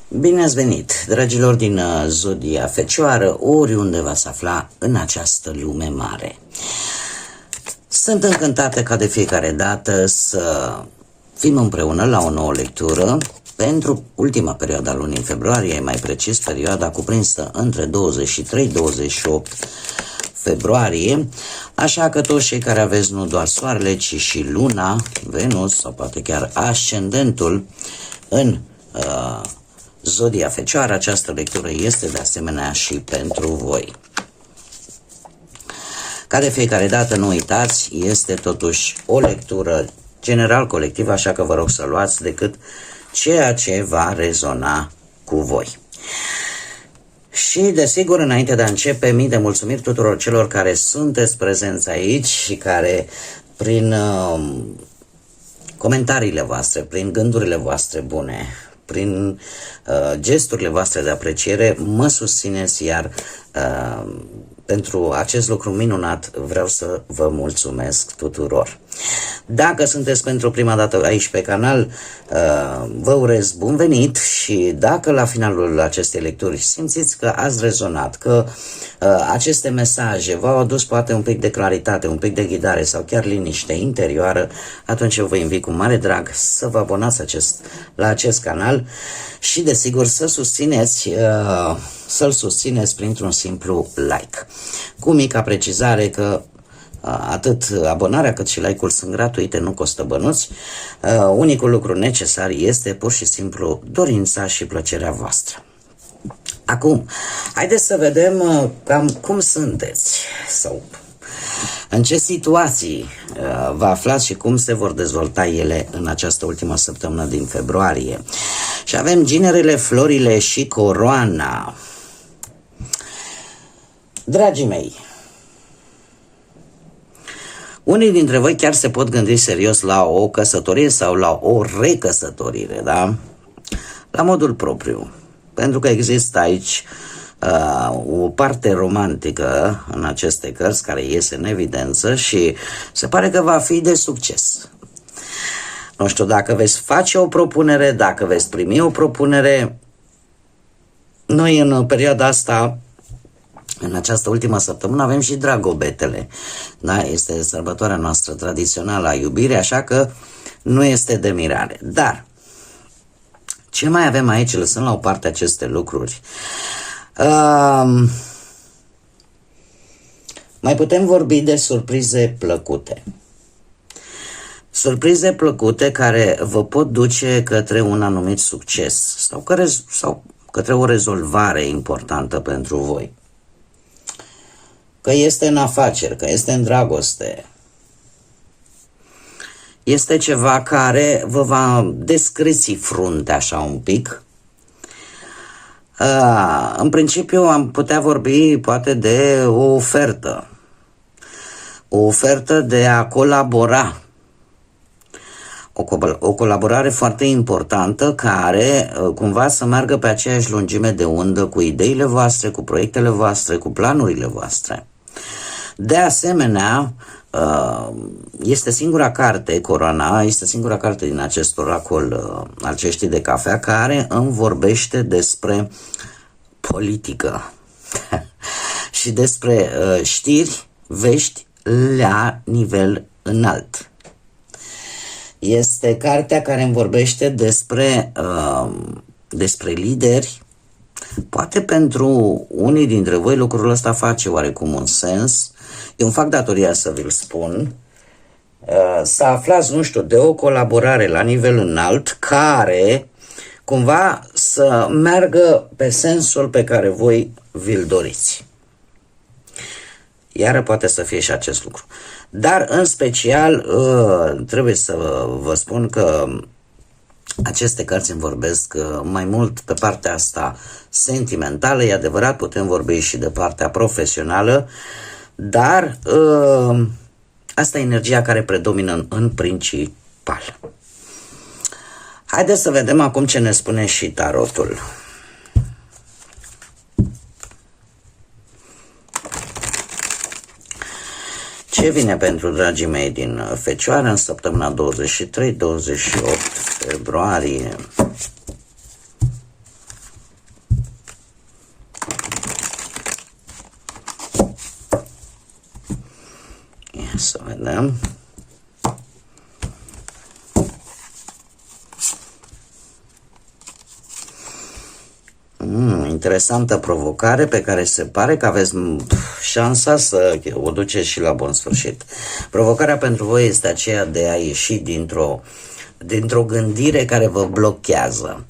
Bine ați venit, dragilor din Zodia Fecioară, oriunde v-ați afla în această lume mare. Sunt încântată ca de fiecare dată să fim împreună la o nouă lectură pentru ultima perioadă a lunii februarie, mai precis perioada cuprinsă între 23-28 februarie, așa că toți cei care aveți nu doar soarele, ci și luna, Venus sau poate chiar ascendentul în Zodia Fecioară, această lectură este de asemenea și pentru voi. Ca de fiecare dată, nu uitați, este totuși o lectură general colectivă, așa că vă rog să luați decât ceea ce va rezona cu voi. Și, desigur, înainte de a începe, mii de mulțumiri tuturor celor care sunteți prezenți aici și care, prin comentariile voastre, prin gândurile voastre bune, prin gesturile voastre de apreciere, mă susțineți, iar pentru acest lucru minunat vreau să vă mulțumesc tuturor. Dacă sunteți pentru prima dată aici pe canal, vă urez bun venit și dacă la finalul acestei lecturi simțiți că ați rezonat, că aceste mesaje v-au adus poate un pic de claritate, un pic de ghidare sau chiar liniște interioară, atunci eu vă invit cu mare drag să vă abonați la acest canal și desigur să susțineți, să-l susțineți printr-un simplu like. Cu mica precizare că atât abonarea cât și like-ul sunt gratuite, nu costă bănuți. Unicul lucru necesar este pur și simplu dorința și plăcerea voastră. Acum, haideți să vedem cam cum sunteți sau în ce situații vă aflați și cum se vor dezvolta ele în această ultimă săptămână din februarie. Și avem ginerele, florile și coroana. Dragii mei, unii dintre voi chiar se pot gândi serios la o căsătorie sau la o recăsătorire, da? La modul propriu. Pentru că există aici o parte romantică în aceste cărți care iese în evidență și se pare că va fi de succes. Nu știu, dacă veți face o propunere, dacă veți primi o propunere, noi în perioada asta, în această ultimă săptămână, avem și Dragobetele. Da? Este sărbătoarea noastră tradițională a iubirii, așa că nu este de mirare. Dar ce mai avem aici, lăsând la o parte aceste lucruri? Mai putem vorbi de surprize plăcute. Surprize plăcute care vă pot duce către un anumit succes sau către o rezolvare importantă pentru voi. Că este în afaceri, că este în dragoste. Este ceva care vă va descreți fruntea așa un pic. În principiu am putea vorbi poate de o ofertă. O ofertă de a colabora. O colaborare foarte importantă care cumva să meargă pe aceeași lungime de undă cu ideile voastre, cu proiectele voastre, cu planurile voastre. De asemenea, este singura carte, Coroana, este singura carte din acest oracol al ceștii de cafea care îmi vorbește despre politică și despre știri, vești la nivel înalt. Este cartea care îmi vorbește despre lideri. Poate pentru unii dintre voi lucrul ăsta face oarecum un sens. Eu îmi fac datoria să vi-l spun. Să aflați, nu știu, de o colaborare la nivel înalt care cumva să meargă pe sensul pe care voi vi-l doriți. Iară poate să fie și acest lucru. Dar în special trebuie să vă spun că aceste cărți îmi vorbesc mai mult pe partea asta sentimentală. E adevărat, putem vorbi și de partea profesională, dar asta e energia care predomină în principal. Haideți să vedem acum ce ne spune și tarotul. Ce vine pentru dragii mei din Fecioară în săptămâna 23-28 februarie? vedem. Interesantă provocare pe care se pare că aveți șansa să o duceți și la bun sfârșit. Provocarea pentru voi este aceea de a ieși dintr-o gândire care vă blochează.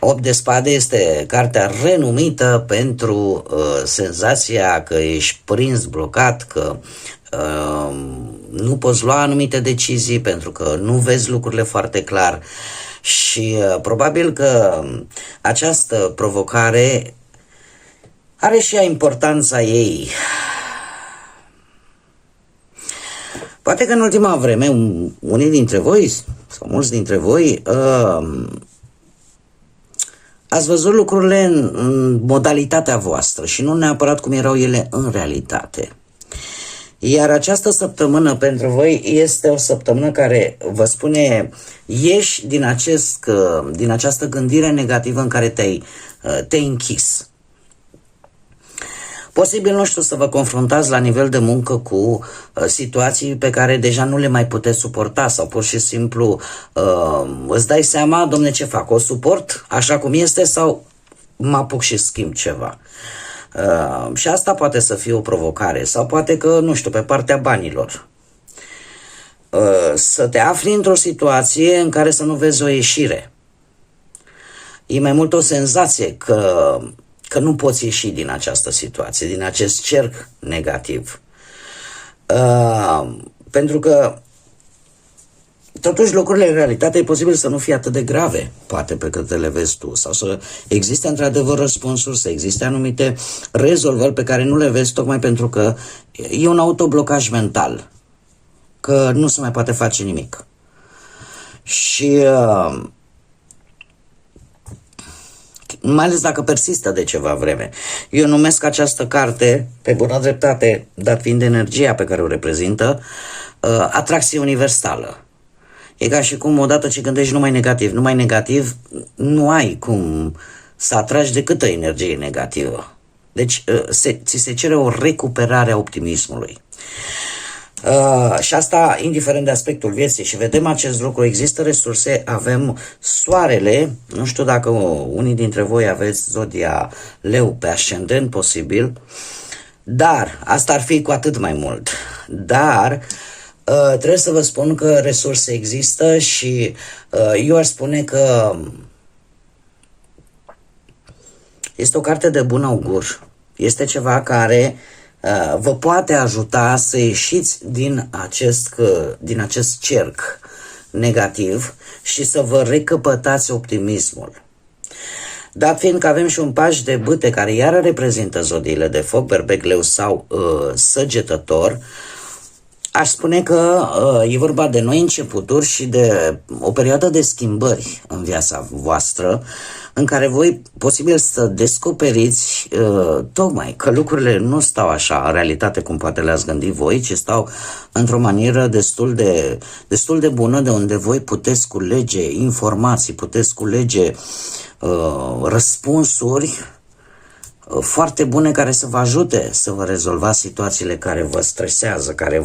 8 de spade este cartea renumită pentru senzația că ești prins, blocat, că nu poți lua anumite decizii pentru că nu vezi lucrurile foarte clar. Și probabil că această provocare are și ea importanța ei. Poate că în ultima vreme unii dintre voi sau mulți dintre voi ați văzut lucrurile în modalitatea voastră și nu neapărat cum erau ele în realitate. Iar această săptămână pentru voi este o săptămână care vă spune ieși din această gândire negativă în care te-ai închis. Posibil, nu știu, să vă confruntați la nivel de muncă cu situații pe care deja nu le mai puteți suporta sau pur și simplu îți dai seama, domne, ce fac? O suport așa cum este sau mă apuc și schimb ceva? Și asta poate să fie o provocare sau poate că, nu știu, pe partea banilor. Să te afli într-o situație în care să nu vezi o ieșire. E mai mult o senzație că nu poți ieși din această situație, din acest cerc negativ. Pentru că totuși lucrurile în realitate e posibil să nu fie atât de grave, poate pe cât le vezi tu, sau să existe într-adevăr răspunsuri, să existe anumite rezolvări pe care nu le vezi tocmai pentru că e un autoblocaj mental, că nu se mai poate face nimic. Și mai ales dacă persistă de ceva vreme. Eu numesc această carte, pe bună dreptate, dat fiind energia pe care o reprezintă, atracție universală. E ca și cum odată ce gândești numai negativ, nu ai cum să atragi decât o energie negativă. Deci ți se cere o recuperare a optimismului. Și asta indiferent de aspectul vieții. Și vedem acest lucru, există resurse, avem soarele, nu știu dacă unii dintre voi aveți zodia leu pe ascendent posibil, dar asta ar fi cu atât mai mult. Dar trebuie să vă spun că resurse există și eu aș spune că este o carte de bun augur. Este ceva care vă poate ajuta să ieșiți din acest cerc negativ și să vă recăpătați optimismul. Dat fiind că avem și un paș de bâte care iară reprezintă zodiile de foc, berbec, leu sau săgetător, aș spune că e vorba de noi începuturi și de o perioadă de schimbări în viața voastră, în care voi posibil să descoperiți tocmai că lucrurile nu stau așa în realitate cum poate le-ați gândit voi, ci stau într-o manieră destul de bună, de unde voi puteți culege informații, puteți culege răspunsuri foarte bune care să vă ajute să vă rezolvați situațiile care vă stresează, care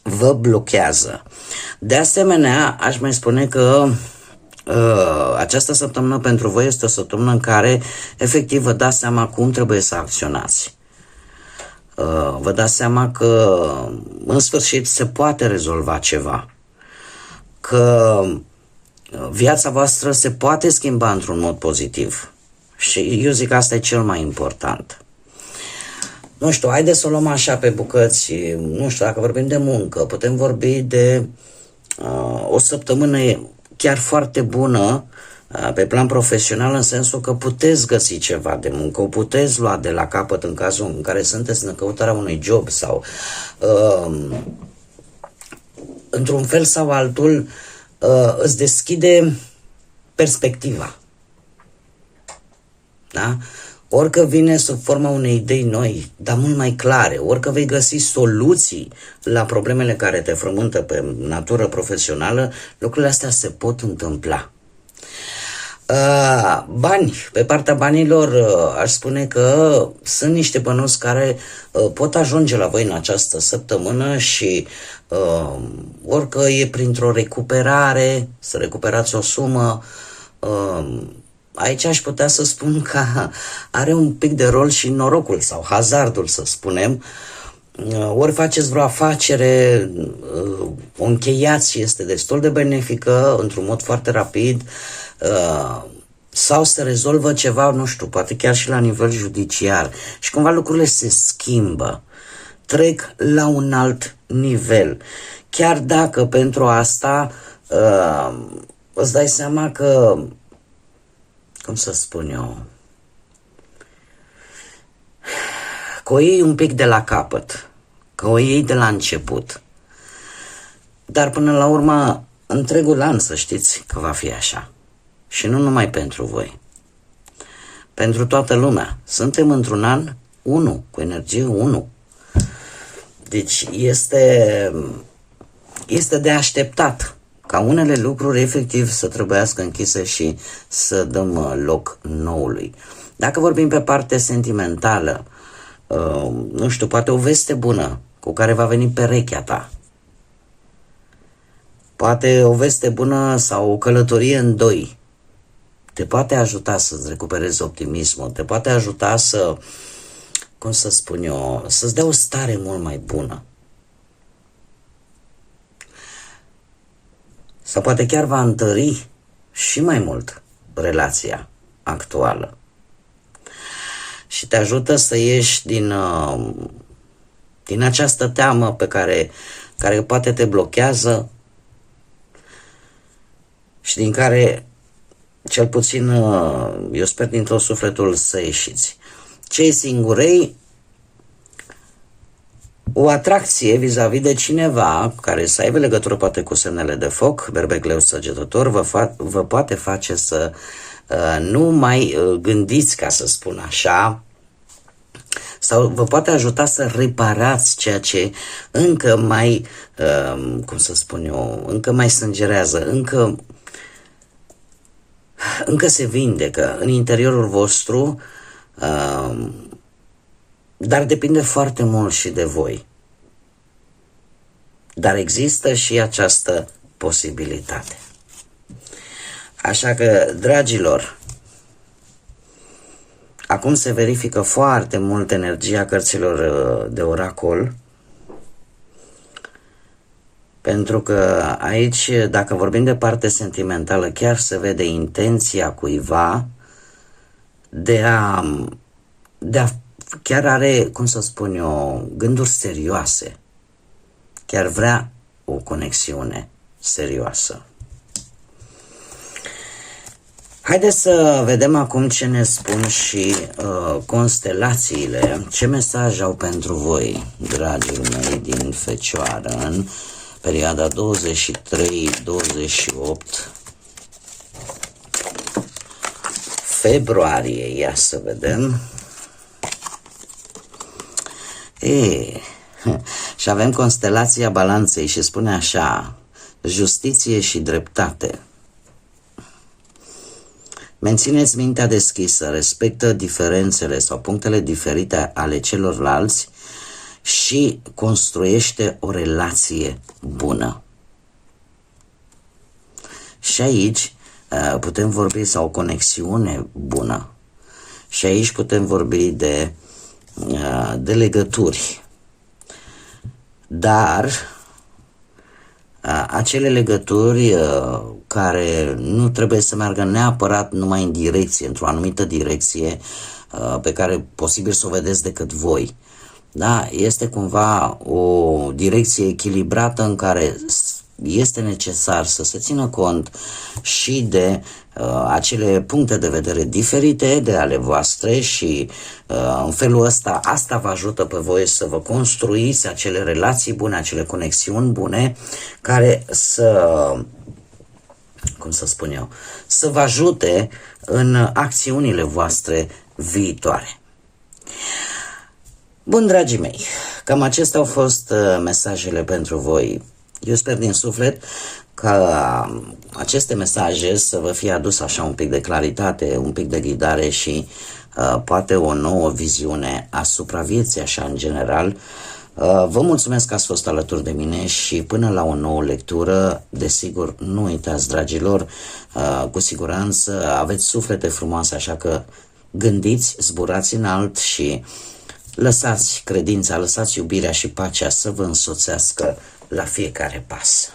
vă blochează. De asemenea, aș mai spune că această săptămână pentru voi este o săptămână în care efectiv vă dați seama cum trebuie să acționați. Vă dați seama că în sfârșit se poate rezolva ceva, că viața voastră se poate schimba într-un mod pozitiv. Și eu zic că asta e cel mai important. Nu știu, haideți să o luăm așa pe bucăți, nu știu, dacă vorbim de muncă, putem vorbi de o săptămână chiar foarte bună pe plan profesional, în sensul că puteți găsi ceva de muncă, o puteți lua de la capăt în cazul în care sunteți în căutarea unui job sau într-un fel sau altul îți deschide perspectiva. Da? Orică vine sub forma unei idei noi, dar mult mai clare, orică vei găsi soluții la problemele care te frământă pe natură profesională, lucrurile astea se pot întâmpla. Bani. Pe partea banilor aș spune că sunt niște bănuți care pot ajunge la voi în această săptămână și orică e printr-o recuperare, să recuperați o sumă, aici aș putea să spun că are un pic de rol și norocul sau hazardul, să spunem. Ori faceți vreo afacere, o încheiați, este destul de benefică, într-un mod foarte rapid, sau se rezolvă ceva, nu știu, poate chiar și la nivel judiciar și cumva lucrurile se schimbă, trec la un alt nivel. Chiar dacă pentru asta îți dai seama că, cum să spun eu, că o iei un pic de la capăt, că o iei de la început. Dar până la urmă, întregul an să știți că va fi așa. Și nu numai pentru voi. Pentru toată lumea. Suntem într-un an 1, cu energie 1. Deci este de așteptat ca unele lucruri efectiv să trebuiască închise și să dăm loc noului. Dacă vorbim pe partea sentimentală, nu știu, poate o veste bună cu care va veni perechea ta. Poate o veste bună sau o călătorie în doi te poate ajuta să-ți recuperezi optimismul, te poate ajuta să, cum să spun eu, să-ți dea o stare mult mai bună. Sau poate chiar va întări și mai mult relația actuală. Și te ajută să ieși din această teamă pe care poate te blochează și din care, cel puțin, eu sper din tot sufletul să ieșiți. Cei singurei, o atracție vis-a-vis de cineva care să aibă legătură poate cu semnele de foc, berbec, leu, săgetător, vă poate face să nu mai gândiți, ca să spun așa, sau vă poate ajuta să reparați ceea ce încă mai, cum să spun eu, încă mai sângerează, încă se vindecă în interiorul vostru, dar depinde foarte mult și de voi. Dar există și această posibilitate. Așa că, dragilor, acum se verifică foarte mult energia cărților de oracol, pentru că aici, dacă vorbim de parte sentimentală, chiar se vede intenția cuiva chiar are, cum să spun eu, gânduri serioase. Chiar vrea o conexiune serioasă. Haideți să vedem acum ce ne spun și constelațiile, ce mesaj au pentru voi, dragii mei din Fecioară, în perioada 23-28 februarie. Ia să vedem. Și avem constelația Balanței și spune așa: justiție și dreptate. Mențineți mintea deschisă, respectă diferențele sau punctele diferite ale celorlalți și construiește o relație bună. Și aici putem vorbi, sau o conexiune bună. Și aici putem vorbi de legături. Dar acele legături care nu trebuie să meargă neapărat numai în direcție, într-o anumită direcție pe care posibil să o vedeți decât voi. Da? Este cumva o direcție echilibrată în care este necesar să se țină cont și de acele puncte de vedere diferite de ale voastre și în felul ăsta, asta vă ajută pe voi să vă construiți acele relații bune, acele conexiuni bune care să, cum să spun eu, să vă ajute în acțiunile voastre viitoare. Bun, dragii mei, cam acestea au fost mesajele pentru voi. Eu sper din suflet ca aceste mesaje să vă fie adus așa un pic de claritate, un pic de ghidare și poate o nouă viziune asupra vieții așa în general. Vă mulțumesc că ați fost alături de mine și până la o nouă lectură, desigur, nu uitați, dragilor, cu siguranță aveți suflete frumoase, așa că gândiți, zburați înalt și lăsați credința, lăsați iubirea și pacea să vă însoțească la fiecare pas.